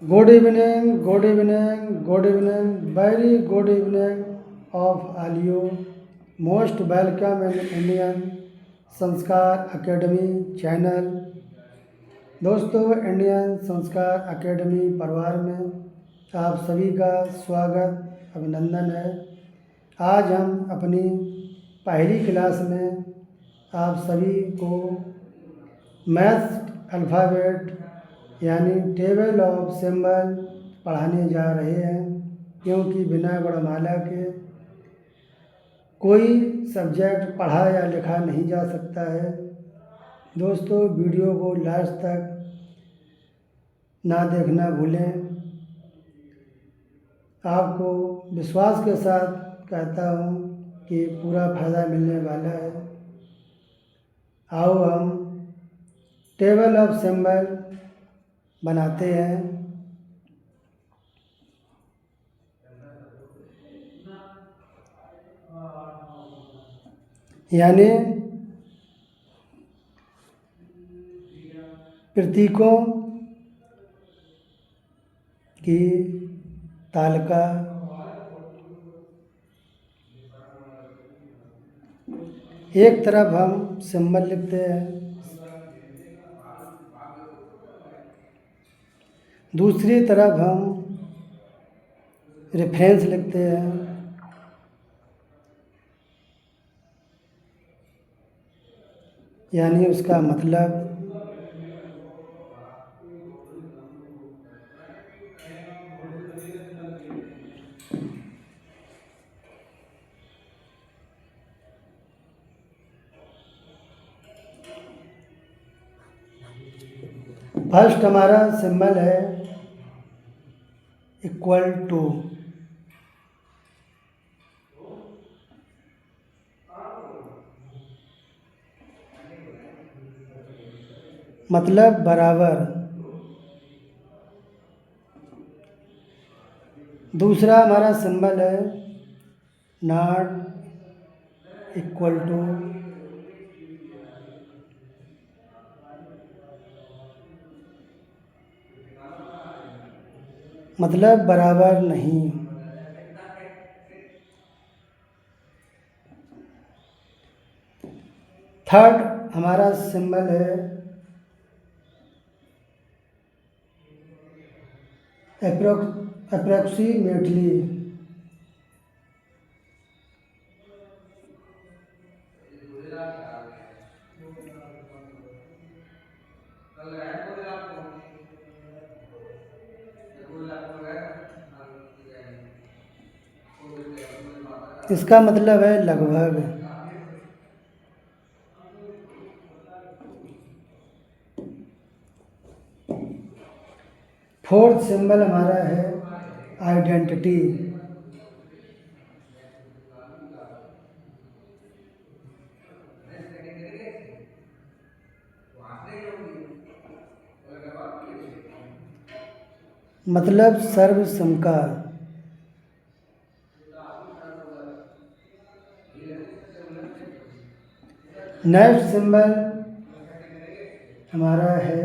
Good evening, good evening, good evening, very good evening of all you. Most welcome in Indian संस्कार academy channel. दोस्तों, Indian संस्कार academy परिवार में आप सभी का स्वागत अभिनंदन है। आज हम अपनी पहली क्लास में आप सभी को मैथ्स अल्फ़ाबेट यानी टेबल ऑफ सिंबल पढ़ाने जा रहे हैं, क्योंकि बिना वर्णमाला के कोई सब्जेक्ट पढ़ा या लिखा नहीं जा सकता है। दोस्तों, वीडियो को लास्ट तक ना देखना भूलें। आपको विश्वास के साथ कहता हूँ कि पूरा फ़ायदा मिलने वाला है। आओ हम टेबल ऑफ सिंबल बनाते हैं। यानी प्रतीकों की तालिका एक तरफ हम सिंबल लिखते हैं, दूसरी तरफ हम रेफरेंस लिखते हैं। यानी उसका मतलब फर्स्ट हमारा सिंबल है इक्वल टू। मतलब बराबर। दूसरा हमारा सिंबल है नॉट इक्वल टू। मतलब बराबर नहीं। थर्ड हमारा सिंबल है अप्रोक्सीमेटली। इसका मतलब है लगभग। फोर्थ सिंबल हमारा है आइडेंटिटी। मतलब सर्वसम्मत। नेक्स्ट सिंबल हमारा है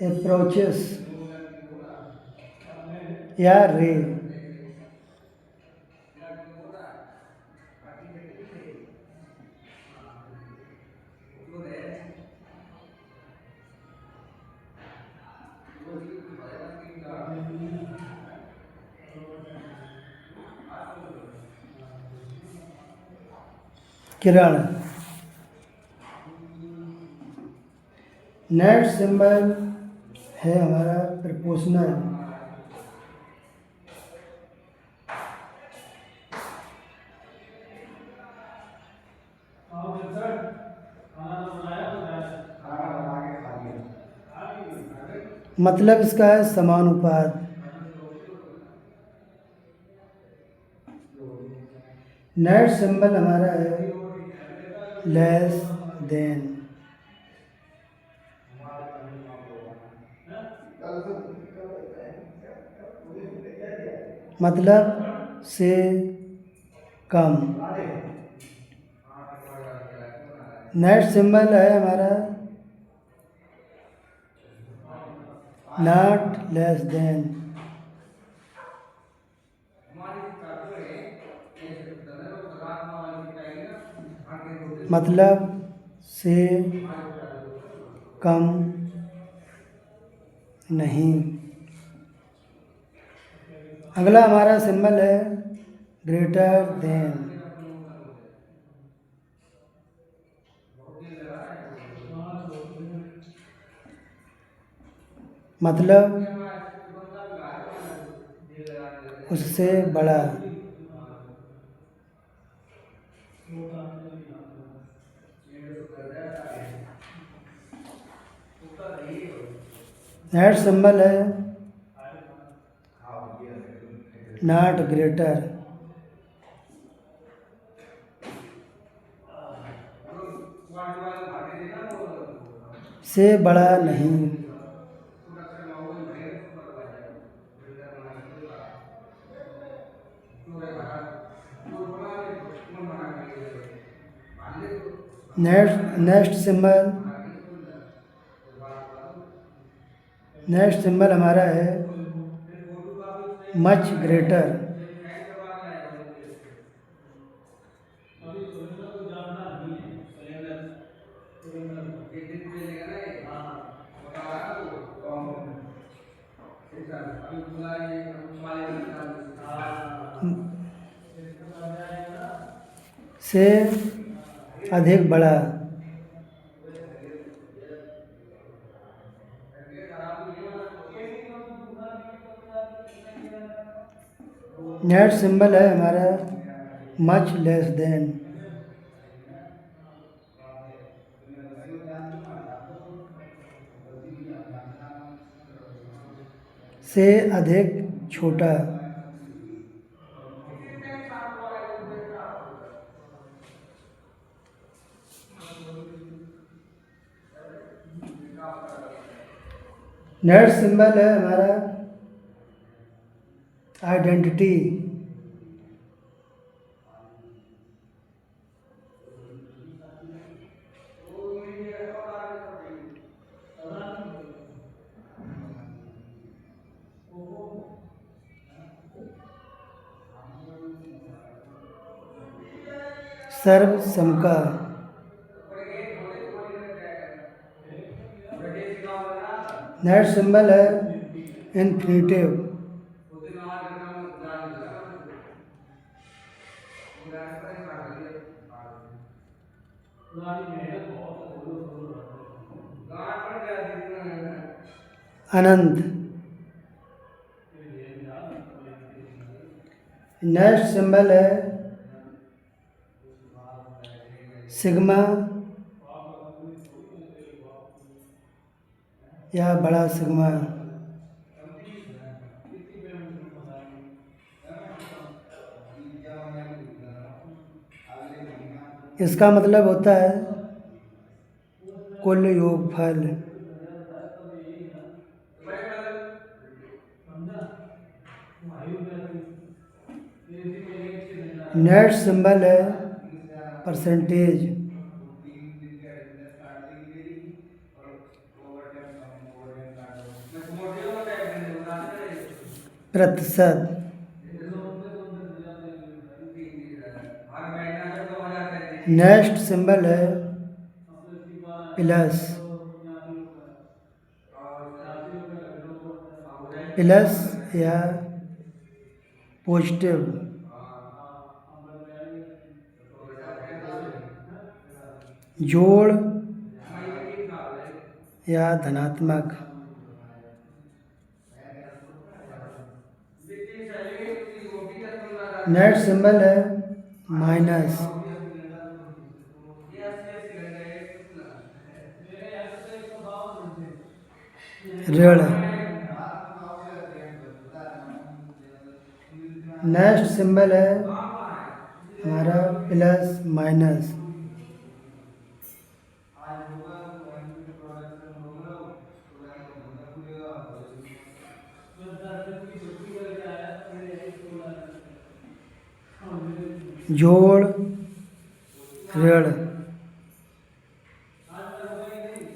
अप्रोचेस या रे। किरण। नेक्स्ट सिंबल है हमारा प्रपोर्शनल। मतलब इसका है समानुपात। नेक्स्ट सिंबल हमारा है लेस देन। मतलब से कम। नेक्स्ट सिंबल है हमारा not less than, मतलब से कम नहीं। अगला हमारा सिंबल है ग्रेटर देन, मतलब उससे बड़ा। नेक्स्ट सिंबल है नॉट ग्रेटर, से बड़ा नहीं। नेक्स्ट सिंबल हमारा है मच ग्रेटर, से अधिक बड़ा। नेक्स्ट सिंबल है हमारा मच लेस देन, से अधिक छोटा। नेक्स्ट सिंबल है हमारा आइडेंटिटी, सर्वसम्मका। नेक्स्ट सिंबल है इन्फिनिटिव, अनंत। नेक्स्ट सिंबल है सिग्मा या बड़ा सिग्मा। इसका मतलब होता है कुल योगफल। नेक्स्ट सिंबल है परसेंटेज, प्रतिशत। नेक्स्ट सिंबल है प्लस, प्लस या पॉजिटिव। जोड़ या धनात्मक। नेक्स्ट सिंबल है माइनस, ऋण। नेक्स्ट सिंबल है हमारा प्लस माइनस। जोड़, ऋण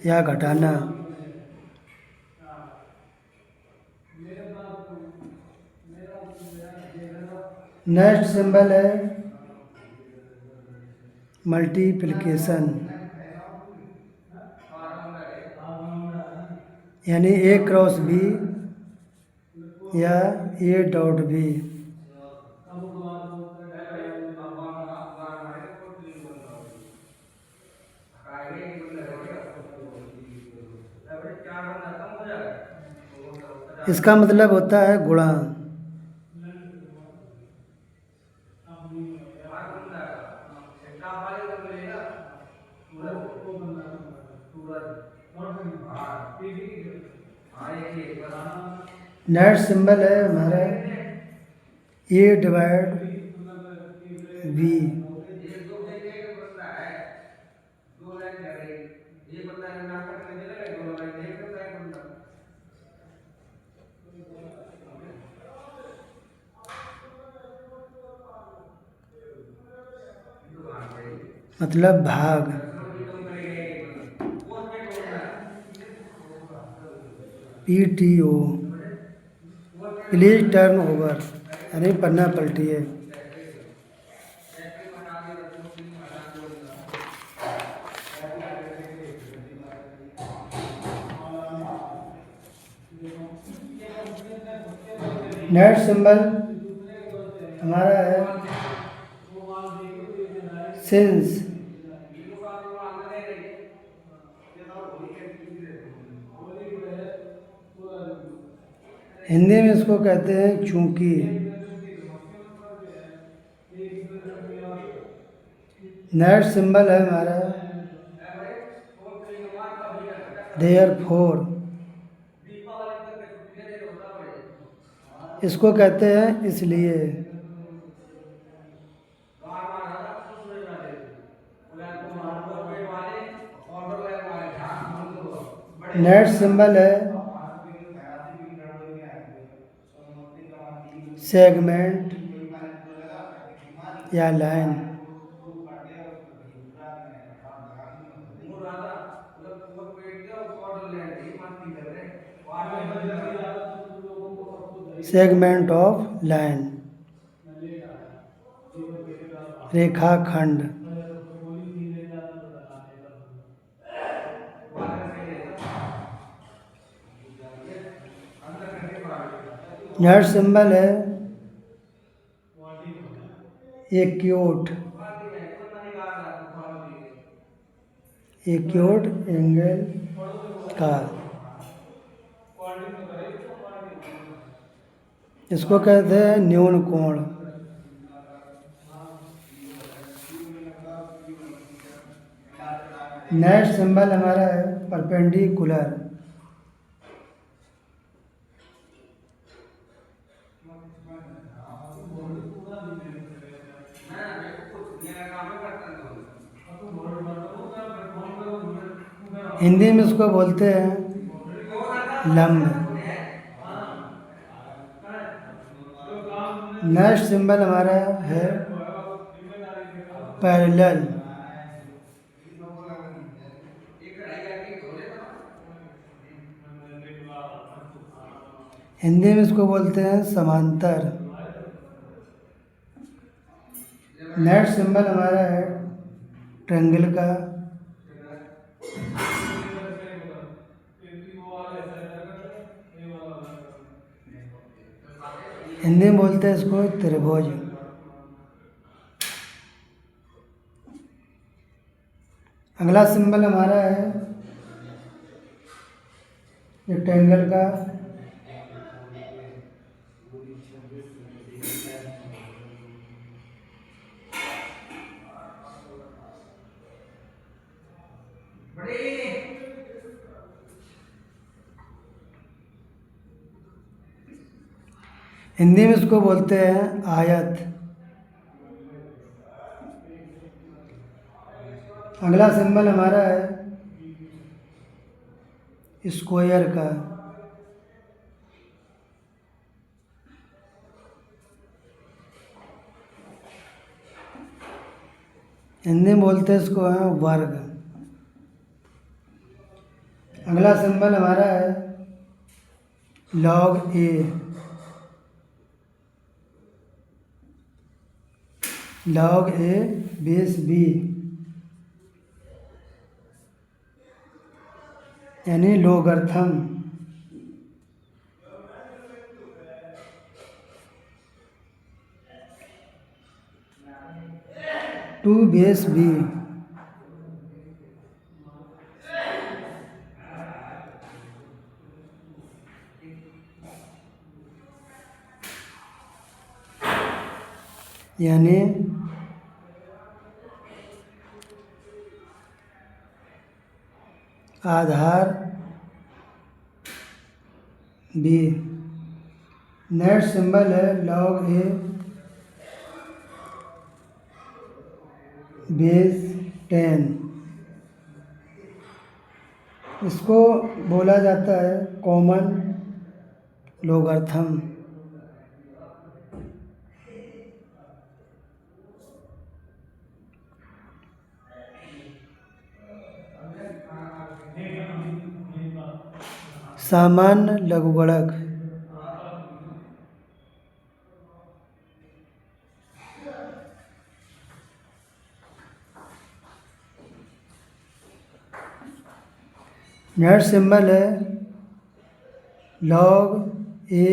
या घटाना। नेक्स्ट सिंबल है मल्टीप्लिकेशन, यानी ए क्रॉस बी या ए डॉट बी। इसका मतलब होता है गुणा। नेक्स्ट सिंबल है हमारा ए डिवाइड बी। मतलब भाग। PTO प्लीज टर्न ओवर, यानी पन्ना पलटिए। नेक्स्ट सिंबल हमारा है सिंस। हिंदी में इसको कहते हैं चूंकि। नेक्स्ट सिंबल है हमारा देयरफॉर, इसको कहते हैं इसलिए। नेक्स्ट सिंबल है सेगमेंट या लाइन। सेगमेंट ऑफ लाइन, रेखाखंड। नेक्स्ट सिंबल है एक्यूट, एक्यूट एंगल का, इसको कहते हैं न्यून कोण। नेक्स्ट सिंबल हमारा है परपेंडिकुलर, हिंदी में इसको बोलते हैं लंब। नेक्स्ट सिंबल हमारा है पैरेलल, हिंदी में इसको बोलते हैं समांतर। नेक्स्ट सिंबल हमारा है ट्रायंगल का, हिंदी में बोलते हैं इसको त्रिभुज। अगला सिंबल हमारा है रेक्टेंगल का, हिंदी में इसको बोलते हैं आयत। अगला सिंबल हमारा है स्क्वायर का, हिंदी में बोलते हैं इसको है वर्ग। अगला सिंबल हमारा है लॉग ए, लॉग ए बेस बी, यानी लोगर्थम। 2 बेस बी, यानी आधार बी। नेक्स्ट सिंबल है लॉग ए बेस 10। इसको बोला जाता है कॉमन लोगर्थम। सामान्य लघुगणक, नेक्स्ट सिंबल है लॉग ए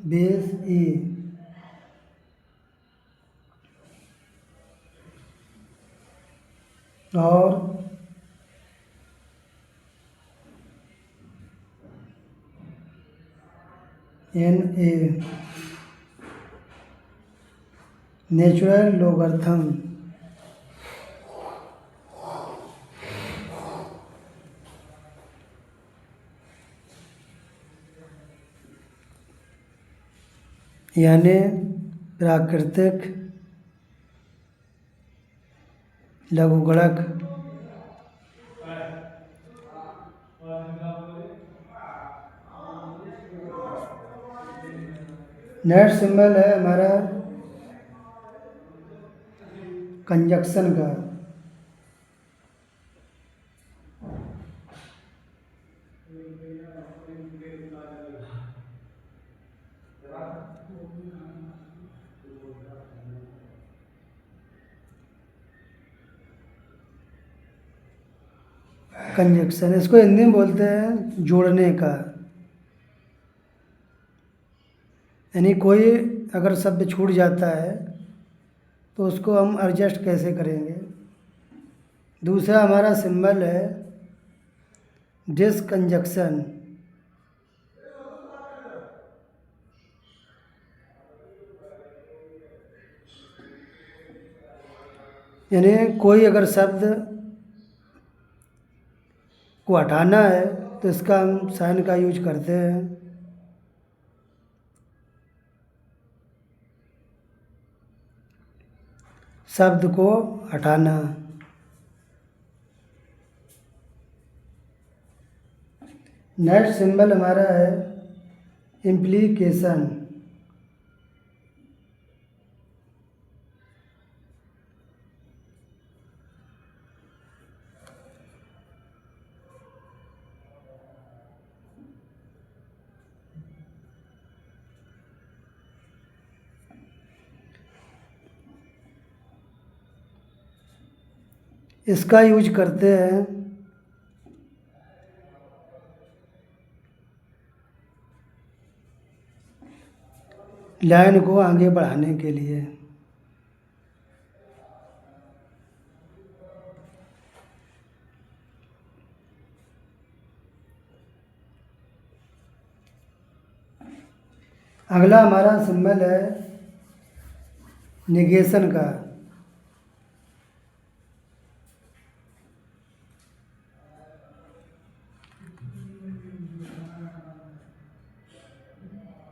बेस ई, और एन ए नेचुरल लोगर्थम। यानी प्राकृतिक लघुगणक। नेक्स्ट सिंबल है हमारा कंजक्शन का। कंजक्शन, इसको हिंदी में बोलते हैं जोड़ने का। यानी कोई अगर शब्द छूट जाता है तो उसको हम एडजस्ट कैसे करेंगे। दूसरा हमारा सिंबल है डिसकंजक्शन। यानी कोई अगर शब्द को हटाना है तो इसका हम साइन का यूज करते हैं। शब्द को हटाना। नेक्स्ट सिंबल हमारा है इम्प्लीकेशन। इसका यूज करते हैं लाइन को आगे बढ़ाने के लिए। अगला हमारा सिंबल है निगेशन का।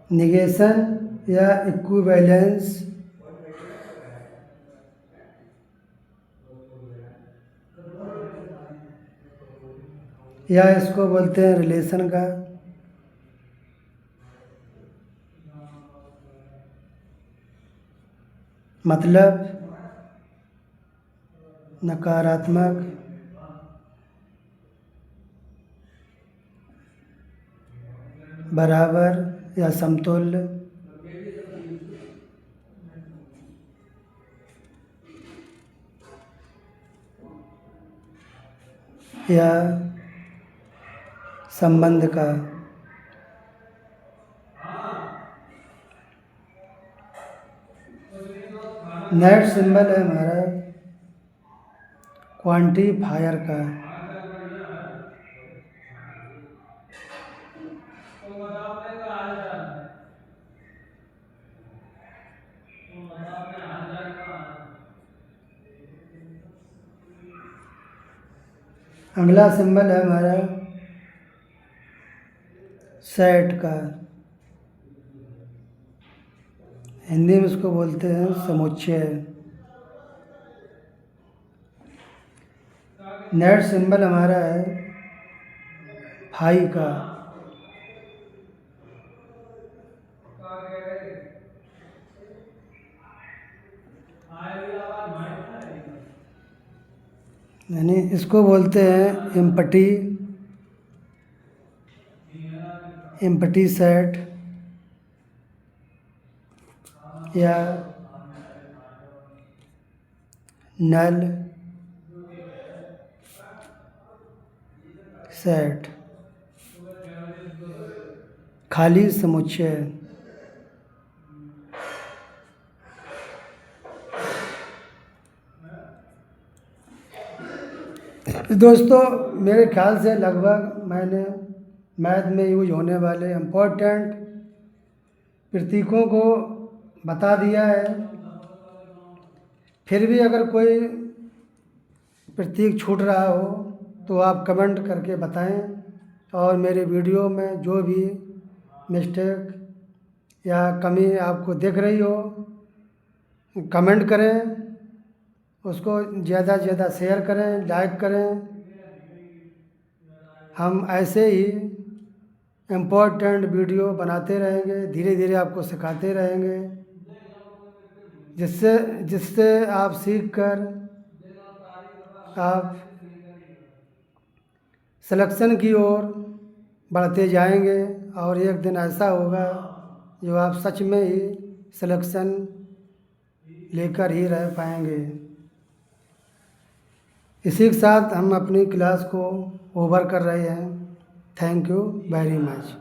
निगेशन या इक्विवेलेंस या इसको बोलते हैं रिलेशन का। मतलब नकारात्मक बराबर या समतुल्य, या संबंध का। नेक्स्ट सिंबल है हमारा क्वांटिफायर का। अगला सिंबल है हमारा सेट का। हिंदी में इसको बोलते हैं समुच्चय। नेक्स्ट सिंबल हमारा है फाई का। यानी इसको बोलते हैं एम्पटी सेट या नल सेट, खाली समुच्चय। दोस्तों मेरे ख्याल से लगभग मैंने मैथ में यूज होने वाले इम्पोर्टेंट प्रतीकों को बता दिया है। फिर भी अगर कोई प्रतीक छूट रहा हो तो आप कमेंट करके बताएं, और मेरे वीडियो में जो भी मिस्टेक या कमी आपको दिख रही हो कमेंट करें, उसको ज़्यादा से ज़्यादा शेयर करें, लाइक करें। हम ऐसे ही इम्पोर्टेंट वीडियो बनाते रहेंगे, धीरे धीरे आपको सिखाते रहेंगे, जिससे आप सीख कर आप सिलेक्शन की ओर बढ़ते जाएंगे, और एक दिन ऐसा होगा जो आप सच में ही सिलेक्शन लेकर ही रह पाएंगे। इसी के साथ हम अपनी क्लास को ओवर कर रहे हैं। Thank you very much.